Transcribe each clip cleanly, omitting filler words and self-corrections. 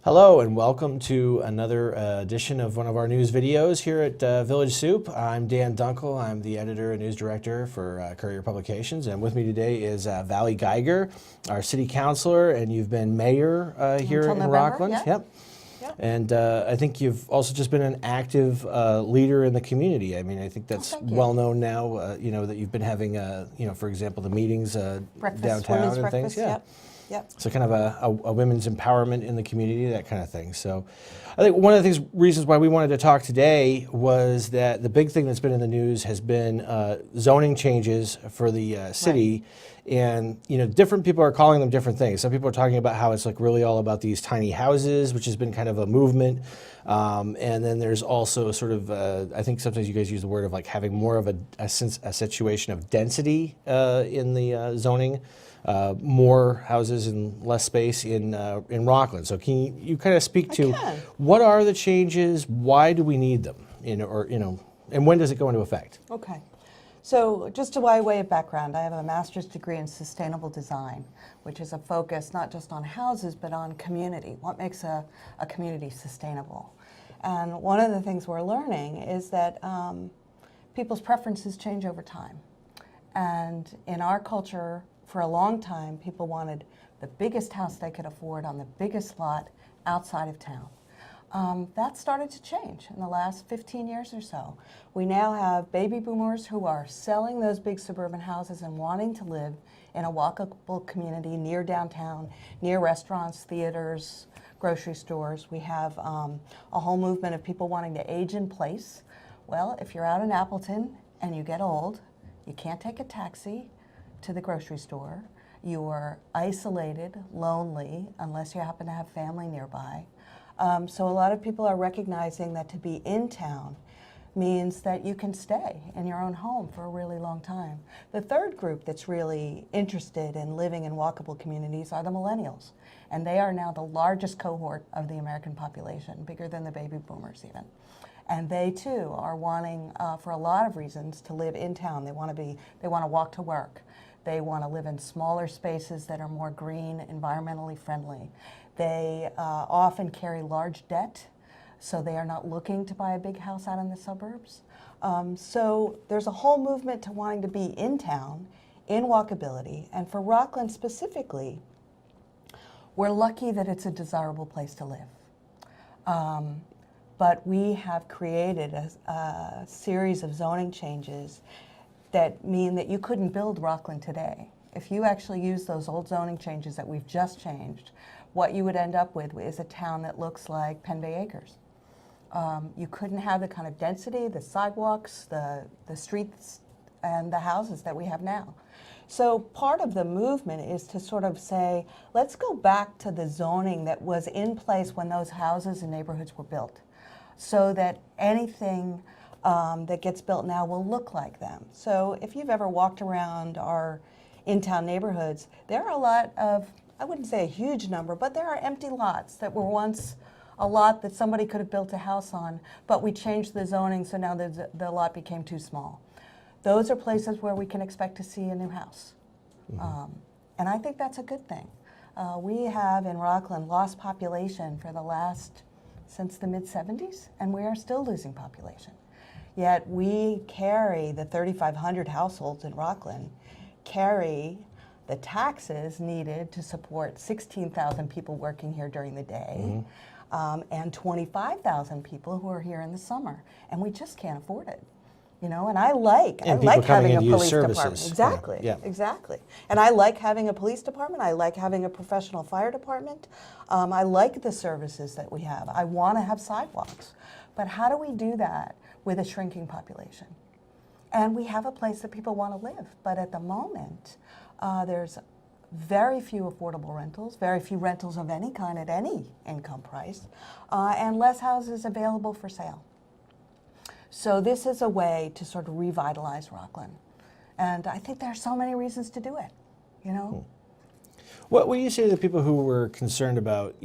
Hello and welcome to another edition of one of our news videos here at Village Soup. I'm Dan Dunkel. I'm the editor and news director for Courier Publications, and with me today is Valli Geiger, our city councilor, and you've been mayor here in November, Rockland. yeah. Yep. And I think you've also just been an active leader in the community. I mean, I think that's well known now. You know that you've been having, for example, the meetings downtown and things. Yeah. Yep. So kind of a women's empowerment in the community, that kind of thing. So I think one of the reasons why we wanted to talk today was that the big thing that's been in the news has been zoning changes for the city. Right. And, different people are calling them different things. Some people are talking about how it's like really all about these tiny houses, which has been kind of a movement. And then there's also sort of, I think sometimes you guys use the word of like having more of a situation of density in the zoning. More houses and less space in Rockland. So can you kind of speak to what are the changes? Why do we need them? And when does it go into effect? Okay. So just by way of background, I have a master's degree in sustainable design, which is a focus not just on houses, but on community. What makes a community sustainable? And one of the things we're learning is that people's preferences change over time. And in our culture, for a long time, people wanted the biggest house they could afford on the biggest lot outside of town. That started to change in the last 15 years or so. We now have baby boomers who are selling those big suburban houses and wanting to live in a walkable community near downtown, near restaurants, theaters, grocery stores. We have a whole movement of people wanting to age in place. Well, if you're out in Appleton and you get old, you can't take a taxi to the grocery store. You are isolated, lonely, unless you happen to have family nearby. So a lot of people are recognizing that to be in town means that you can stay in your own home for a really long time. The third group that's really interested in living in walkable communities are the millennials. And they are now the largest cohort of the American population, bigger than the baby boomers even. And they too are wanting, for a lot of reasons, to live in town. They want to walk to work. They want to live in smaller spaces that are more green, environmentally friendly. They often carry large debt, so they are not looking to buy a big house out in the suburbs. So there's a whole movement to wanting to be in town, in walkability. And for Rockland specifically, we're lucky that it's a desirable place to live. But we have created a series of zoning changes that mean that you couldn't build Rockland today. If you actually use those old zoning changes that we've just changed, what you would end up with is a town that looks like Penn Bay Acres. You couldn't have the kind of density, the sidewalks, the streets, and the houses that we have now. So part of the movement is to sort of say, let's go back to the zoning that was in place when those houses and neighborhoods were built, so that anything that gets built now will look like them. So if you've ever walked around our in-town neighborhoods, there are a lot of, I wouldn't say a huge number, but there are empty lots that were once a lot that somebody could have built a house on, but we changed the zoning so now the lot became too small. Those are places where we can expect to see a new house. Mm-hmm. And I think that's a good thing. We have in Rockland lost population since the mid-70s, and we are still losing population. Yet we carry, the 3,500 households in Rockland, carry the taxes needed to support 16,000 people working here during the day, and 25,000 people who are here in the summer. And we just can't afford it. And I like having a police department. Exactly, exactly. And I like having a police department. I like having a professional fire department. I like the services that we have. I want to have sidewalks. But how do we do that with a shrinking population? And we have a place that people want to live. But at the moment, there's very few affordable rentals, very few rentals of any kind at any income price, and less houses available for sale. So this is a way to sort of revitalize Rockland. And I think there are so many reasons to do it, What do you say to the people who were concerned about,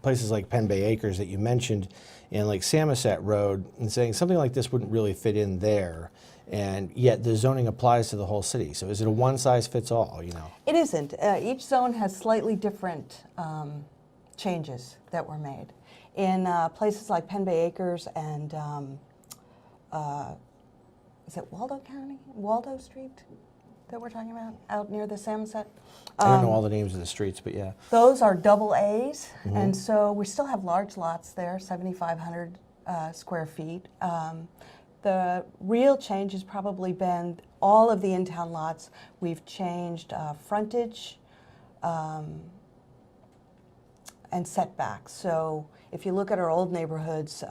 places like Penn Bay Acres that you mentioned and like Samoset Road, and saying something like this wouldn't really fit in there, and yet the zoning applies to the whole city? So is it a one-size-fits-all, It isn't. Each zone has slightly different changes that were made. In places like Penn Bay Acres and, is it Waldo Street that we're talking about, out near the Samoset? I don't know all the names of the streets, but yeah. Those are double A's, and so we still have large lots there, 7,500 square feet. The real change has probably been all of the in-town lots. We've changed frontage and setbacks. So if you look at our old neighborhoods,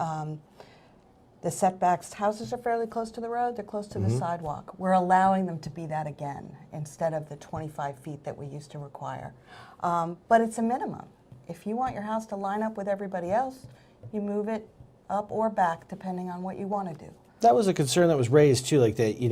the setbacks, houses are fairly close to the road, they're close to the sidewalk. We're allowing them to be that again, instead of the 25 feet that we used to require. But it's a minimum. If you want your house to line up with everybody else, you move it up or back, depending on what you want to do. That was a concern that was raised too, like that,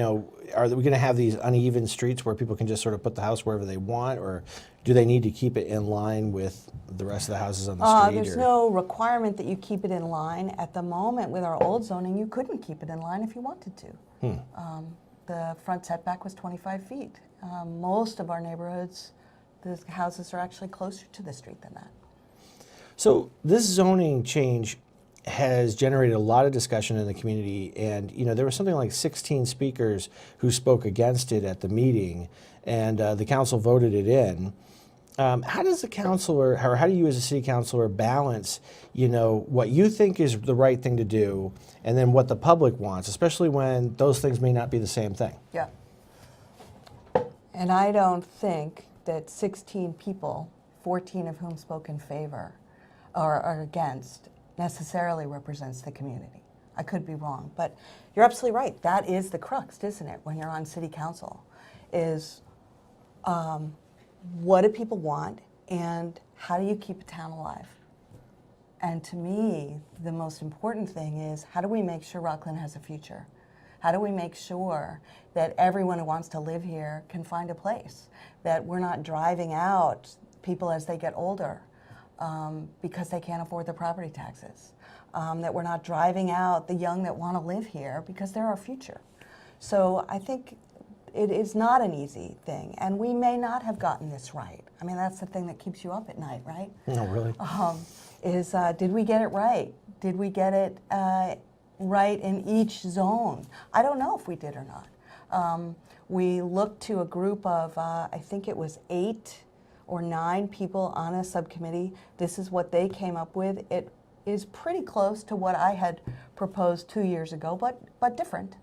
are we going to have these uneven streets where people can just sort of put the house wherever they want, or do they need to keep it in line with the rest of the houses on the street? There's no requirement that you keep it in line. At the moment, with our old zoning, you couldn't keep it in line if you wanted to. The front setback was 25 feet. Most of our neighborhoods, the houses are actually closer to the street than that. So this zoning change has generated a lot of discussion in the community, and there was something like 16 speakers who spoke against it at the meeting, and the council voted it in. How does the councilor, or how do you as a city councilor balance, what you think is the right thing to do, and then what the public wants, especially when those things may not be the same thing? Yeah. And I don't think that 16 people, 14 of whom spoke in favor or are against, necessarily represents the community. I could be wrong, but you're absolutely right. That is the crux, isn't it, when you're on city council, is what do people want and how do you keep a town alive? And to me, the most important thing is, how do we make sure Rockland has a future? How do we make sure that everyone who wants to live here can find a place? That we're not driving out people as they get older because they can't afford the property taxes. That we're not driving out the young that want to live here because they're our future. So I think it is not an easy thing, and we may not have gotten this right. I mean, that's the thing that keeps you up at night, right? No, really? Did we get it right? Did we get it right in each zone? I don't know if we did or not. We looked to a group of, I think it was 8 or 9 people on a subcommittee. This is what they came up with. It is pretty close to what I had proposed 2 years ago, but different.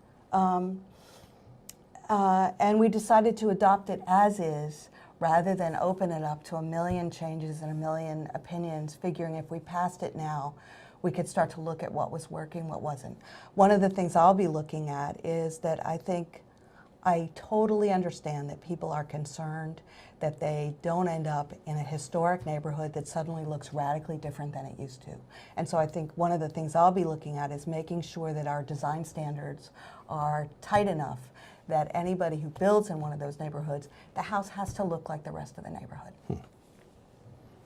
And we decided to adopt it as is, rather than open it up to a million changes and a million opinions, figuring if we passed it now, we could start to look at what was working, what wasn't. One of the things I'll be looking at is that I totally understand that people are concerned that they don't end up in a historic neighborhood that suddenly looks radically different than it used to. And so I think one of the things I'll be looking at is making sure that our design standards are tight enough that anybody who builds in one of those neighborhoods, the house has to look like the rest of the neighborhood.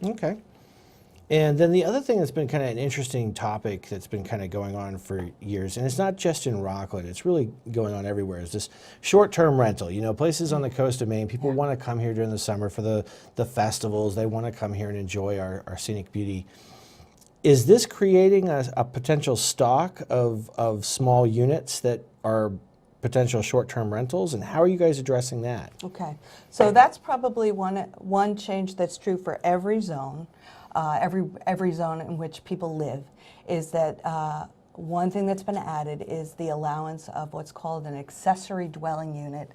Okay. And then the other thing that's been kind of an interesting topic that's been kind of going on for years, and it's not just in Rockland, it's really going on everywhere, is this short-term rental. Places on the coast of Maine, people want to come here during the summer for the festivals. They want to come here and enjoy our scenic beauty. Is this creating a potential stock of small units that are potential short-term rentals, and how are you guys addressing that? Okay, so that's probably one change that's true for every zone. Every zone in which people live, is that one thing that's been added is the allowance of what's called an accessory dwelling unit,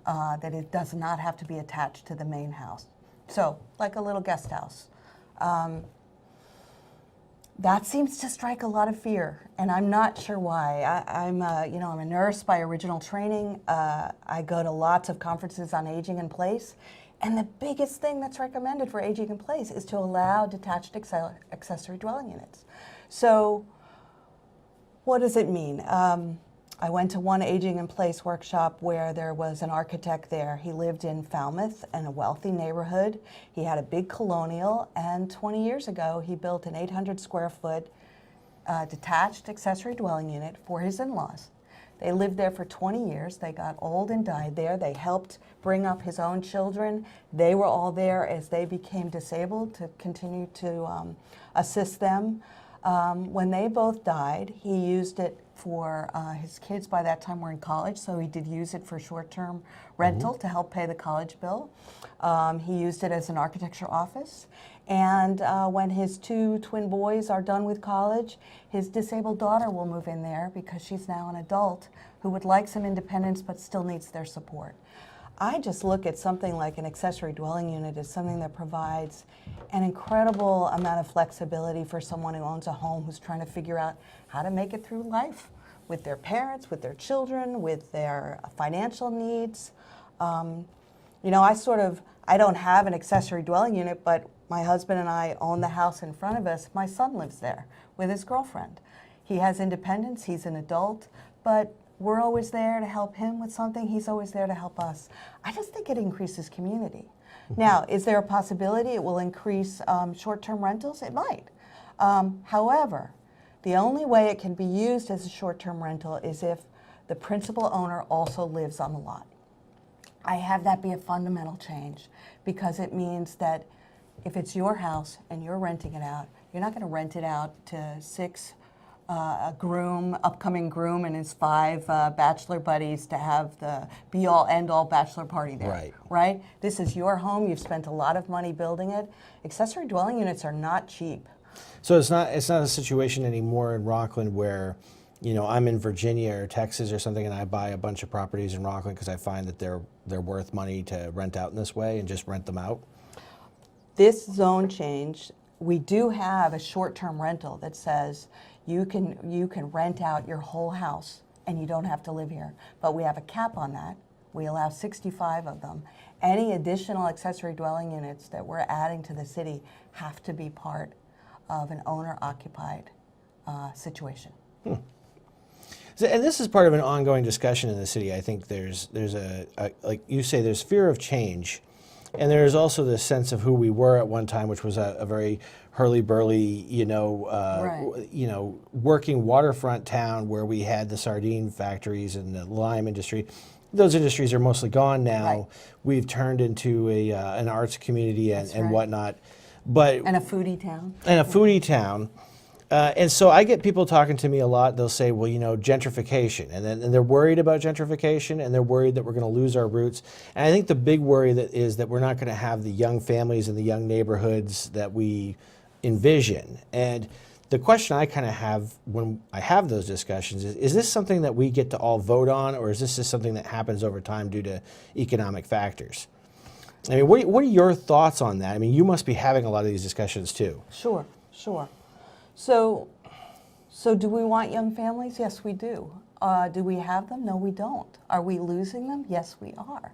that it does not have to be attached to the main house. So, like a little guest house. That seems to strike a lot of fear, and I'm not sure why. I'm a nurse by original training. I go to lots of conferences on aging in place. And the biggest thing that's recommended for aging in place is to allow detached accessory dwelling units. So what does it mean? I went to one aging in place workshop where there was an architect there. He lived in Falmouth in a wealthy neighborhood. He had a big colonial, and 20 years ago he built an 800 square foot detached accessory dwelling unit for his in-laws. They lived there for 20 years. They got old and died there. They helped bring up his own children. They were all there as they became disabled to continue to assist them. When they both died, he used it for his kids by that time were in college, so he did use it for short-term rental to help pay the college bill. He used it as an architecture office. And when his 2 twin boys are done with college, his disabled daughter will move in there because she's now an adult who would like some independence but still needs their support. I just look at something like an accessory dwelling unit as something that provides an incredible amount of flexibility for someone who owns a home who's trying to figure out how to make it through life with their parents, with their children, with their financial needs. You know, I don't have an accessory dwelling unit, but my husband and I own the house in front of us. My son lives there with his girlfriend. He has independence, he's an adult, but we're always there to help him with something. He's always there to help us. I just think it increases community. Now, is there a possibility it will increase short-term rentals? It might. However, the only way it can be used as a short-term rental is if the principal owner also lives on the lot. I have that be a fundamental change because it means that if it's your house and you're renting it out, you're not going to rent it out to 6 upcoming groom and his 5 bachelor buddies to have the be-all, end-all bachelor party there. Right. Right? This is your home. You've spent a lot of money building it. Accessory dwelling units are not cheap. So it's not a situation anymore in Rockland where, you know, I'm in Virginia or Texas or something and I buy a bunch of properties in Rockland because I find that they're worth money to rent out in this way and just rent them out. This zone change, we do have a short-term rental that says you can rent out your whole house and you don't have to live here. But we have a cap on that. We allow 65 of them. Any additional accessory dwelling units that we're adding to the city have to be part of an owner-occupied situation. So, and this is part of an ongoing discussion in the city. I think there's a like you say, there's fear of change. And there's also this sense of who we were at one time, which was a very hurly-burly, working waterfront town where we had the sardine factories and the lime industry. Those industries are mostly gone now. Right. We've turned into an arts community and right. whatnot. But And a foodie town. And so I get people talking to me a lot. They'll say, well, you know, gentrification. And they're worried about gentrification, and they're worried that we're going to lose our roots. And I think the big worry is that we're not going to have the young families and the young neighborhoods that we envision. And the question I kind of have when I have those discussions is this something that we get to all vote on, or is this just something that happens over time due to economic factors? I mean, what are your thoughts on that? I mean, you must be having a lot of these discussions too. Sure. So do we want young families? Yes, we do. Do we have them? No, we don't. Are we losing them? Yes, we are.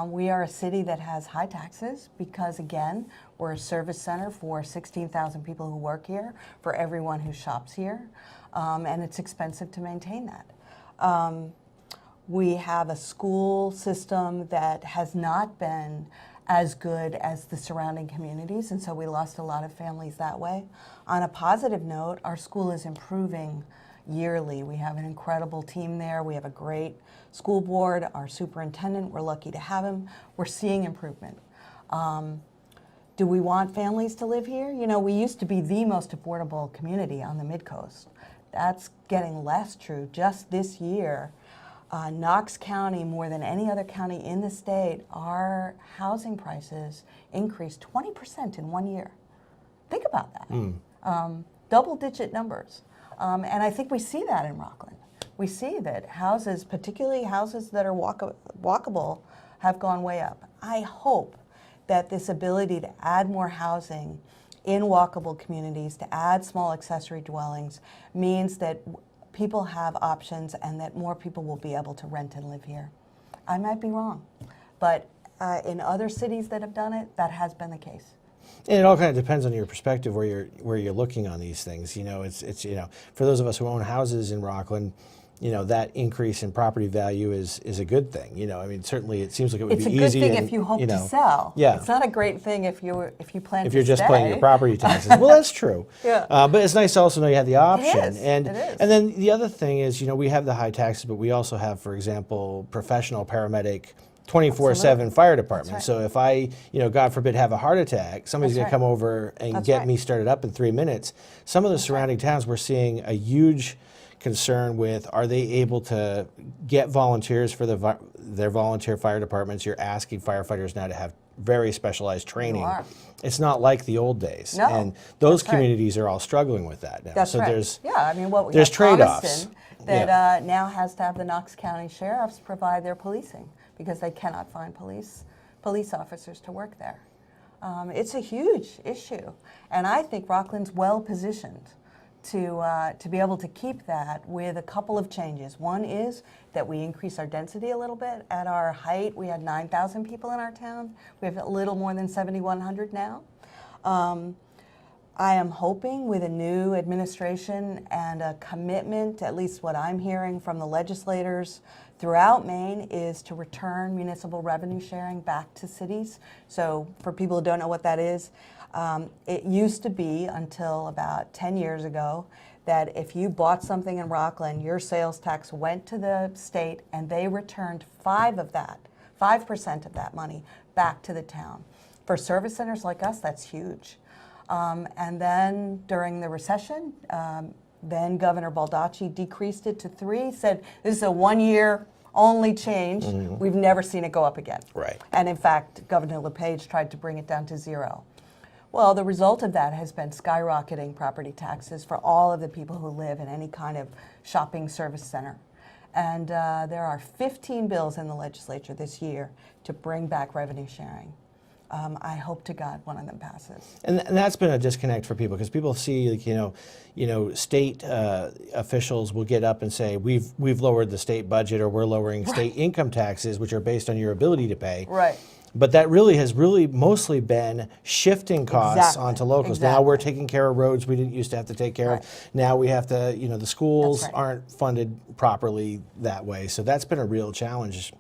We are a city that has high taxes because, again, we're a service center for 16,000 people who work here, for everyone who shops here, and it's expensive to maintain that. We have a school system that has not been as good as the surrounding communities, and so we lost a lot of families that way. On a positive note, our school is improving yearly. We have an incredible team there. We have a great school board. Our superintendent, we're lucky to have him. We're seeing improvement. Do we want families to live here? You know, we used to be the most affordable community on the Mid-Coast. That's getting less true. Just this year, Knox County, more than any other county in the state, our housing prices increased 20% in 1 year. Think about that. Double-digit numbers. And I think we see that in Rockland. We see that houses, particularly houses that are walkable, have gone way up. I hope that this ability to add more housing in walkable communities, to add small accessory dwellings, means that people have options and that more people will be able to rent and live here. I might be wrong, but in other cities that have done it, that has been the case. And it all kind of depends on your perspective where you're looking on these things. You know, it's for those of us who own houses in Rockland, that increase in property value is a good thing. I mean, certainly it seems like it would It's be a good easy. thing and, if you hope you know, to sell. Yeah. It's not a great thing if you plan if to you're just stay. paying your property taxes. Well, that's true. Yeah. But it's nice to also know you have the option. is. And It is. and then the other thing is, we have the high taxes, but we also have, for example, professional paramedic 24/7 fire department. right. So if I, God forbid, have a heart attack, somebody's That's going to right. come over and That's get right. me started up in 3 minutes. Some of the surrounding towns, we're seeing a huge concern with, are they able to get volunteers for their volunteer fire departments? You're asking firefighters now to have very specialized training. are. It's not like the old days. No, And those that's right. communities are all struggling with that now. That's so right. there's I mean, what we there's have trade-offs. Thomaston that now has to have the Knox County sheriffs provide their policing because they cannot find police officers to work there. It's a huge issue, and I think Rockland's well positioned to be able to keep that with a couple of changes. One is that we increase our density a little bit. At our height, we had 9,000 people in our town. We have a little more than 7,100 now. I am hoping with a new administration and a commitment, at least what I'm hearing from the legislators throughout Maine, is to return municipal revenue sharing back to cities. So for people who don't know what that is, it used to be until about 10 years ago that if you bought something in Rockland, your sales tax went to the state and they returned 5% of that money back to the town. For service centers like us, that's huge. And then during the recession, then Governor Baldacci decreased it to 3%, said this is a 1-year only change. We've never seen it go up again. Right. And in fact, Governor LePage tried to bring it down to 0. Well, the result of that has been skyrocketing property taxes for all of the people who live in any kind of shopping service center. And there are 15 bills in the legislature this year to bring back revenue sharing. I hope to God one of them passes. And that's been a disconnect for people because people see, like, state officials will get up and say, we've lowered the state budget, or we're lowering state income taxes, which are based on your ability to pay. Right. But that has mostly been shifting costs Exactly. onto locals. Now we're taking care of roads we didn't used to have to take care of. Now we have to, the schools That's right. aren't funded properly that way. So that's been a real challenge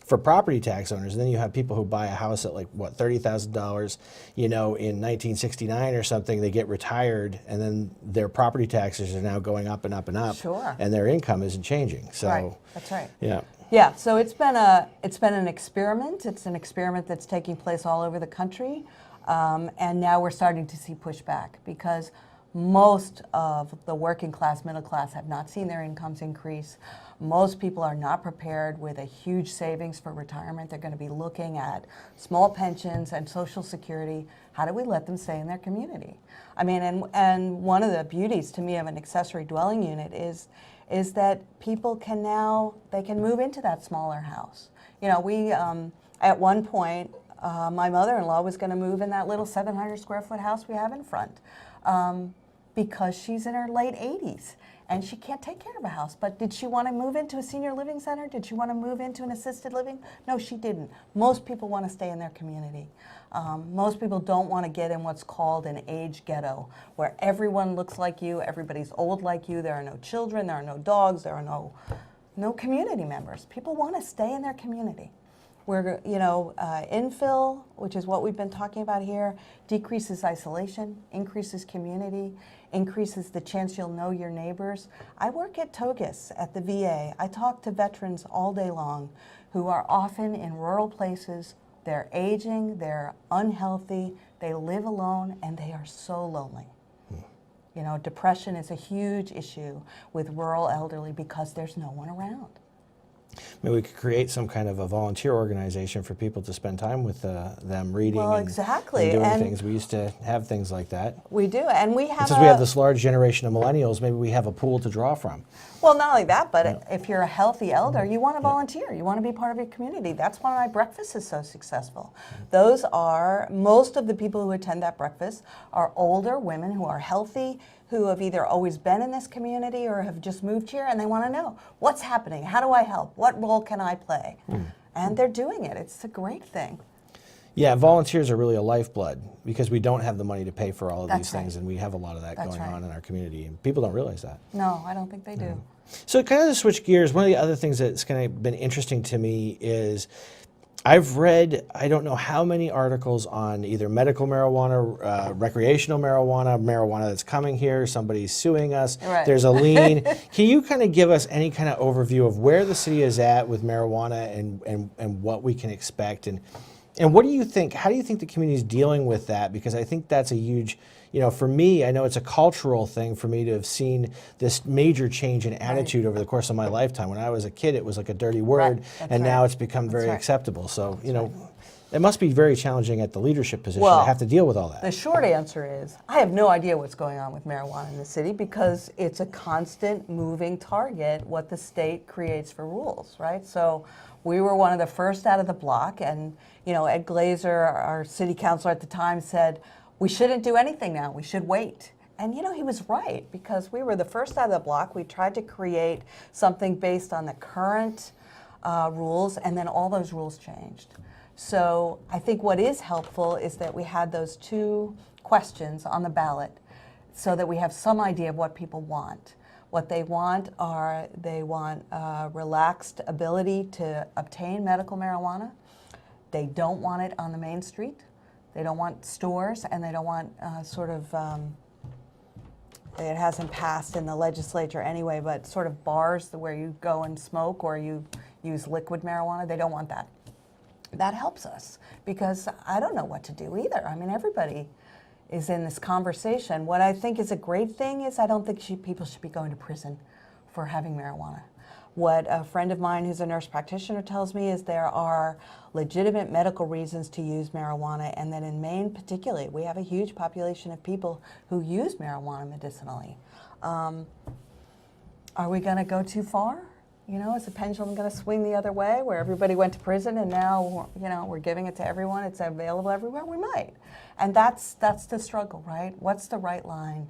for property tax owners. And then you have people who buy a house at $30,000, in 1969 or something. They get retired, and then their property taxes are now going up and up and up. Sure. And their income isn't changing. So Right. That's right. yeah. Yeah, so it's been an experiment. It's an experiment that's taking place all over the country, and now we're starting to see pushback because most of the working class, middle class have not seen their incomes increase. Most people are not prepared with a huge savings for retirement. They're going to be looking at small pensions and Social Security. How do we let them stay in their community? I mean, and one of the beauties to me of an accessory dwelling unit is that people can move into that smaller house. We at one point, my mother-in-law was going to move in that little 700 square foot house we have in front because she's in her late 80s and she can't take care of a house. But did she want to move into a senior living center? Did she want to move into an assisted living? No, she didn't. Most people want to stay in their community. Most people don't want to get in what's called an age ghetto, where everyone looks like you, everybody's old like you, there are no children, there are no dogs, there are no community members. People want to stay in their community. Where, infill, which is what we've been talking about here, decreases isolation, increases community, increases the chance you'll know your neighbors. I work at Togus at the VA. I talk to veterans all day long who are often in rural places. They're aging, they're unhealthy, they live alone, and they are so lonely. Depression is a huge issue with rural elderly because there's no one around. Maybe we could create some kind of a volunteer organization for people to spend time with them reading exactly. and doing things. We used to have things like that. We do, and we have Since we have this large generation of millennials, maybe we have a pool to draw from. Well, not only that, but if you're a healthy elder, you want to volunteer. You want to be part of your community. That's why my breakfast is so successful. Most of the people who attend that breakfast are older women who are healthy, who have either always been in this community or have just moved here, and they want to know, what's happening? How do I help? What role can I play? And they're doing it. It's a great thing. Yeah, volunteers are really a lifeblood because we don't have the money to pay for all of That's these things, right. and we have a lot of that That's going right. on in our community, and people don't realize that. No, I don't think they do. So kind of to switch gears, one of the other things that's kind of been interesting to me is I've read, I don't know how many articles on either medical marijuana, recreational marijuana, marijuana that's coming here, somebody's suing us, Right. there's a lien. Can you kind of give us any kind of overview of where the city is at with marijuana and what we can expect? And what do you think, how do you think the community is dealing with that? Because I think that's a huge, for me, I know it's a cultural thing for me to have seen this major change in attitude over the course of my lifetime. When I was a kid, it was like a dirty word, That's and right. now it's become very right. acceptable. So, it must be very challenging at the leadership position Well, to have to deal with all that. The short answer is, I have no idea what's going on with marijuana in the city because it's a constant moving target what the state creates for rules, right? So we were one of the first out of the block, and Ed Glazer, our city councilor at the time, said, we shouldn't do anything now, we should wait. And he was right, because we were the first out of the block. We tried to create something based on the current rules, and then all those rules changed. So I think what is helpful is that we had those two questions on the ballot so that we have some idea of what people want. What they want relaxed ability to obtain medical marijuana. They don't want it on the main street. They don't want stores, and they don't want it hasn't passed in the legislature anyway, but sort of bars where you go and smoke or you use liquid marijuana. They don't want that. That helps us because I don't know what to do either. I mean, everybody is in this conversation. What I think is a great thing is I don't think people should be going to prison for having marijuana. What a friend of mine who's a nurse practitioner tells me is there are legitimate medical reasons to use marijuana, and that in Maine particularly, we have a huge population of people who use marijuana medicinally. Are we going to go too far? Is the pendulum going to swing the other way where everybody went to prison and now, we're giving it to everyone, it's available everywhere? We might. And that's the struggle, right? What's the right line?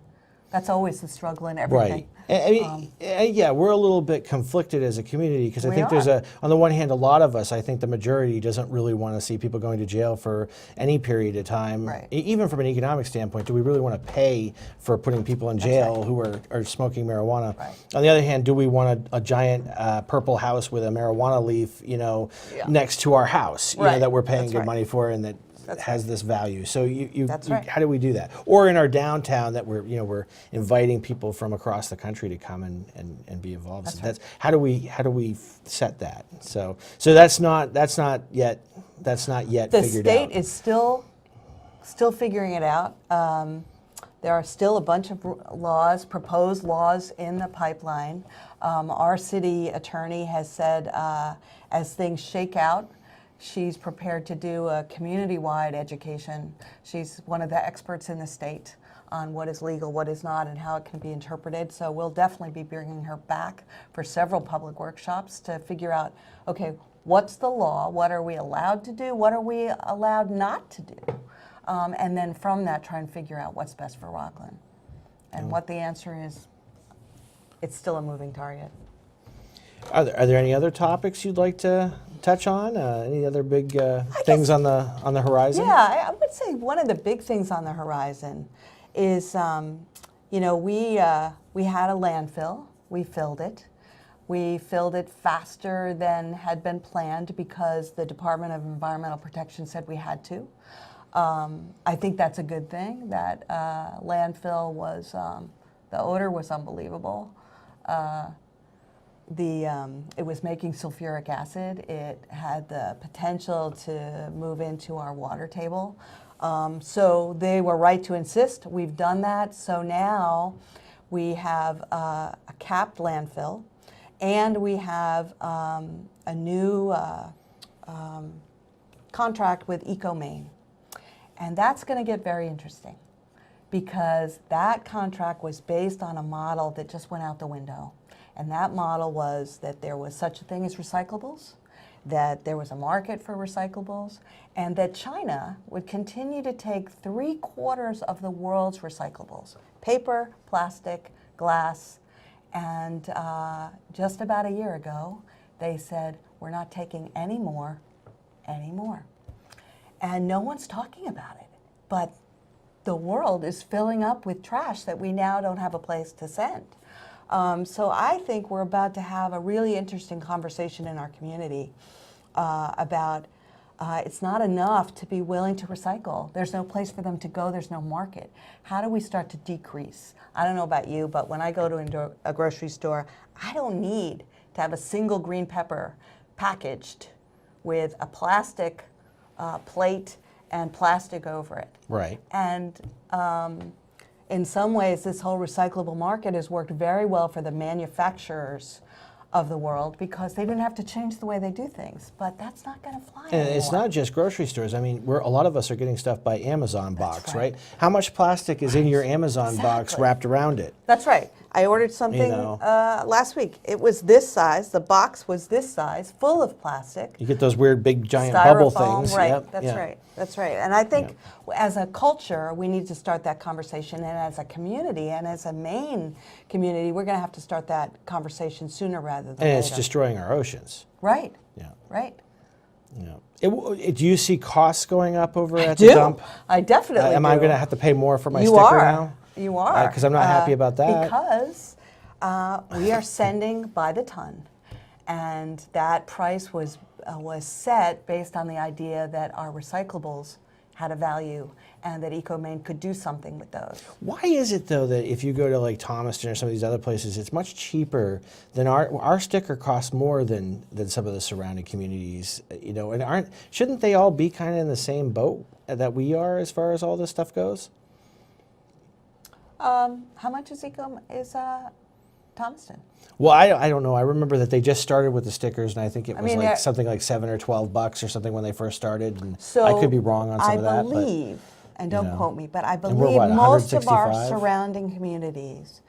That's always the struggle in everything. Right. Yeah, we're a little bit conflicted as a community because I think there's on the one hand, a lot of us, I think the majority doesn't really want to see people going to jail for any period of time. Right. Even from an economic standpoint, do we really want to pay for putting people in jail who are smoking marijuana? Right. On the other hand, do we want a giant purple house with a marijuana leaf, next to our house, that we're paying good money for and that has this value. So how do we do that? Or in our downtown that we're inviting people from across the country to come and be involved. That's how do we set that? So that's not yet the figured out. The state is still figuring it out. There are still a bunch of proposed laws in the pipeline. Our city attorney has said as things shake out, she's prepared to do a community-wide education. She's one of the experts in the state on what is legal, what is not, and how it can be interpreted. So we'll definitely be bringing her back for several public workshops to figure out, okay, what's the law? What are we allowed to do? What are we allowed not to do? And then from that, try and figure out what's best for Rockland. And what the answer is, it's still a moving target. Are there any other topics you'd like to touch on? Any other big things on the horizon? Yeah, I would say one of the big things on the horizon is, we had a landfill. We filled it. We filled it faster than had been planned because the Department of Environmental Protection said we had to. I think that's a good thing. That landfill was, the odor was unbelievable. It was making sulfuric acid. It had the potential to move into our water table. So they were right to insist. We've done that. So now we have a capped landfill, and we have a new contract with EcoMaine. And that's going to get very interesting because that contract was based on a model that just went out the window. And that model was that there was such a thing as recyclables, that there was a market for recyclables, and that China would continue to take 3/4 of the world's recyclables, paper, plastic, glass, and just about a year ago, they said, we're not taking any more anymore. and no one's talking about it. But the world is filling up with trash that we now don't have a place to send. So I think we're about to have a really interesting conversation in our community about it's not enough to be willing to recycle. There's no place for them to go. There's no market. How do we start to decrease? I don't know about you, but when I go to a grocery store, I don't need to have a single green pepper packaged with a plastic plate and plastic over it. Right. And in some ways, this whole recyclable market has worked very well for the manufacturers of the world because they didn't have to change the way they do things. But that's not going to fly And anymore. it's not just grocery stores. I mean, a lot of us are getting stuff by Amazon box, right. How much plastic is in your Amazon box Exactly. wrapped around it? That's right. I ordered something last week. It was this size. The box was this size, full of plastic. You get those weird big giant bubble Styrofoam, things. right? Yep, That's yeah. right. That's right. And I think as a culture, we need to start that conversation, and as a community, and as a Maine community, we're going to have to start that conversation sooner rather than And later. it's destroying our oceans. Right. Yeah. Right. Yeah. Do you see costs going up over at the dump? I definitely Am do. I going to have to pay more for my You sticker are. now? You are. Because I'm not happy about that. Because we are sending by the ton, and that price was set based on the idea that our recyclables had a value and that EcoMaine could do something with those. Why is it though that if you go to like Thomaston or some of these other places, it's much cheaper than our sticker costs more than some of the surrounding communities, and shouldn't they all be kind of in the same boat that we are as far as all this stuff goes? How much is Thomaston? Well, I don't know. I remember that they just started with the stickers, and I think it was mean, like something like $7 or $12 or something when they first started. And So I could be wrong on some of that. I believe, and don't quote me, but I we're believe what, most of our 165? surrounding communities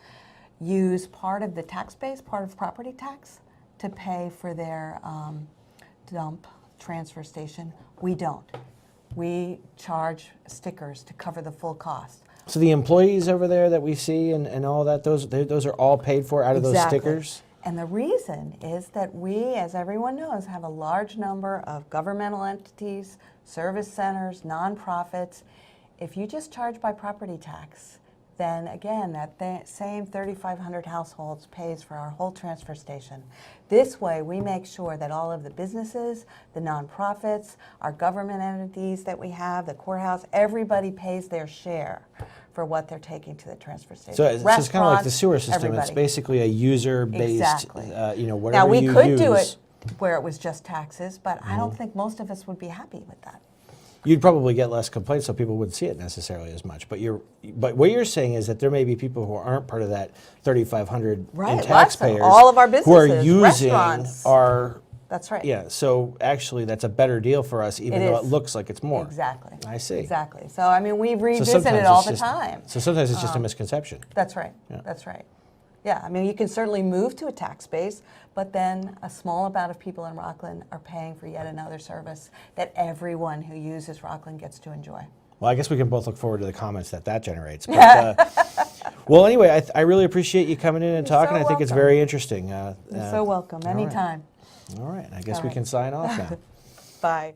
use part of the tax base, part of property tax, to pay for their dump transfer station. We don't. We charge stickers to cover the full cost. So the employees over there that we see and all that, those are all paid for out of those stickers? And the reason is that we, as everyone knows, have a large number of governmental entities, service centers, nonprofits. If you just charge by property tax, then again, that same 3,500 households pays for our whole transfer station. This way, we make sure that all of the businesses, the nonprofits, our government entities that we have, the courthouse, everybody pays their share for what they're taking to the transfer station. So it's kind of like the sewer system. Everybody. It's basically a user-based, Exactly. whatever Now, we you could use. do it where it was just taxes, but I don't think most of us would be happy with that. You'd probably get less complaints, so people wouldn't see it necessarily as much. But what you're saying is that there may be people who aren't part of that 3,500 Right, in taxpayers, all of our who are businesses, using restaurants. our. That's right. Yeah. So actually, that's a better deal for us, even though it is. looks like it's more. Exactly. I see. Exactly. So, I mean, we So revisit sometimes it all it's the just- time. So sometimes it's just a misconception. That's right. Yeah. That's right. Yeah, I mean, you can certainly move to a tax base, but then a small amount of people in Rockland are paying for yet another service that everyone who uses Rockland gets to enjoy. Well, I guess we can both look forward to the comments that generates. But, well, anyway, I really appreciate you coming in and You're talking. so I think it's welcome. very interesting. You're so welcome. all right. Anytime. All right. I guess All we right. can sign off now. Bye.